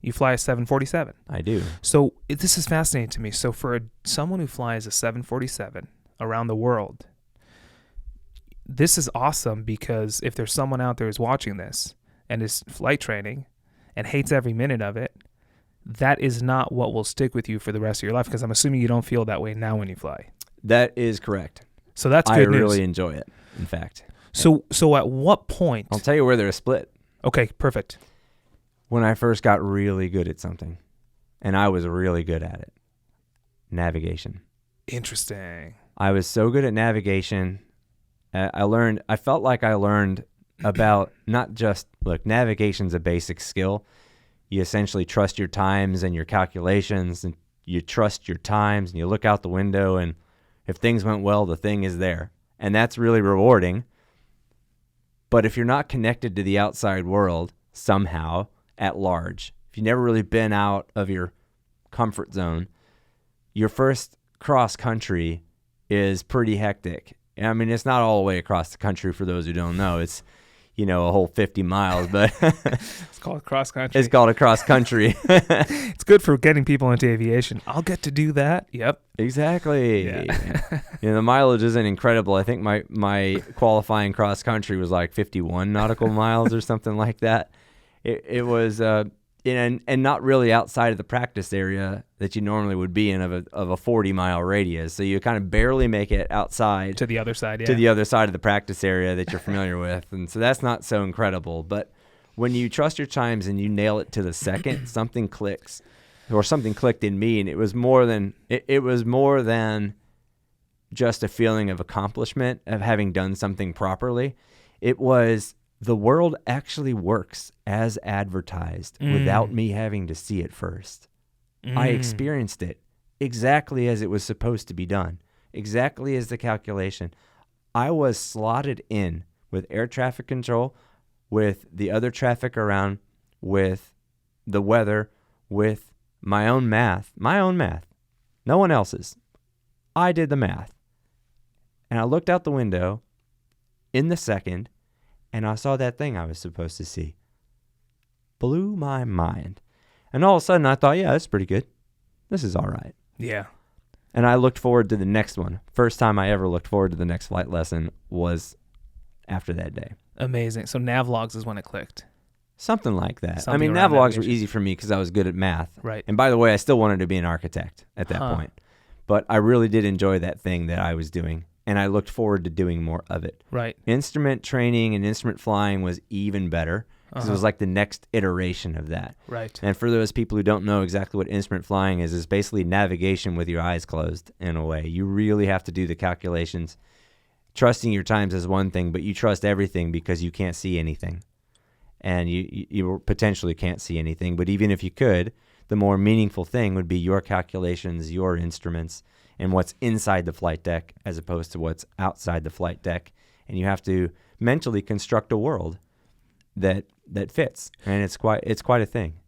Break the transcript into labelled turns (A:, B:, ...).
A: You fly a 747.
B: I do.
A: So this is fascinating to me. So for someone who flies a 747 around the world, this is awesome, because if there's someone out there who's watching this and is flight training and hates every minute of it, that is not what will stick with you for the rest of your life, because I'm assuming you don't feel that way now when you fly.
B: That is correct.
A: So that's good news.
B: I really enjoy it, in fact.
A: So at what point?
B: I'll tell you where they're split.
A: Okay, perfect.
B: When I first got really good at something, and I was really good at it, navigation.
A: Interesting.
B: I was so good at navigation. I felt like I learned about not just, look, navigation's a basic skill. You essentially trust your times and your calculations, and you trust your times, and you look out the window, and if things went well, the thing is there. And that's really rewarding. But if you're not connected to the outside world somehow at large, if you've never really been out of your comfort zone, your first cross country is pretty hectic. I mean, it's not all the way across the country for those who don't know. It's, a whole 50 miles, but
A: it's called cross country.
B: It's called a cross country.
A: It's good for getting people into aviation. I'll get to do that. Yep.
B: Exactly.
A: Yeah.
B: The mileage isn't incredible. I think my qualifying cross country was like 51 nautical miles or something like that. It was and not really outside of the practice area that you normally would be in of a 40-mile radius. So you kind of barely make it outside
A: to the other side, yeah.
B: To the other side of the practice area that you're familiar with. And so that's not so incredible. But when you trust your times and you nail it to the second, something clicks. Or something clicked in me, and it was more than just a feeling of accomplishment of having done something properly. It was, the world actually works as advertised without me having to see it first. I experienced it exactly as it was supposed to be done, exactly as the calculation. I was slotted in with air traffic control, with the other traffic around, with the weather, with my own math, no one else's. I did the math. And I looked out the window in the second, and I saw that thing I was supposed to see. Blew my mind. And all of a sudden I thought, yeah, that's pretty good. This is all right.
A: Yeah.
B: And I looked forward to the next one. First time I ever looked forward to the next flight lesson was after that day.
A: Amazing. So Navlogs is when it clicked.
B: Something like that.
A: Something
B: Navlogs were easy for me because I was good at math.
A: Right.
B: And by the way, I still wanted to be an architect at that point. But I really did enjoy that thing that I was doing. And I looked forward to doing more of it.
A: Right.
B: Instrument training and instrument flying was even better because it was like the next iteration of that.
A: Right.
B: And for those people who don't know exactly what instrument flying is basically navigation with your eyes closed in a way. You really have to do the calculations. Trusting your times is one thing, but you trust everything because you can't see anything. And you potentially can't see anything. But even if you could, the more meaningful thing would be your calculations, your instruments, and what's inside the flight deck as opposed to what's outside the flight deck. And you have to mentally construct a world that fits. And it's quite a thing.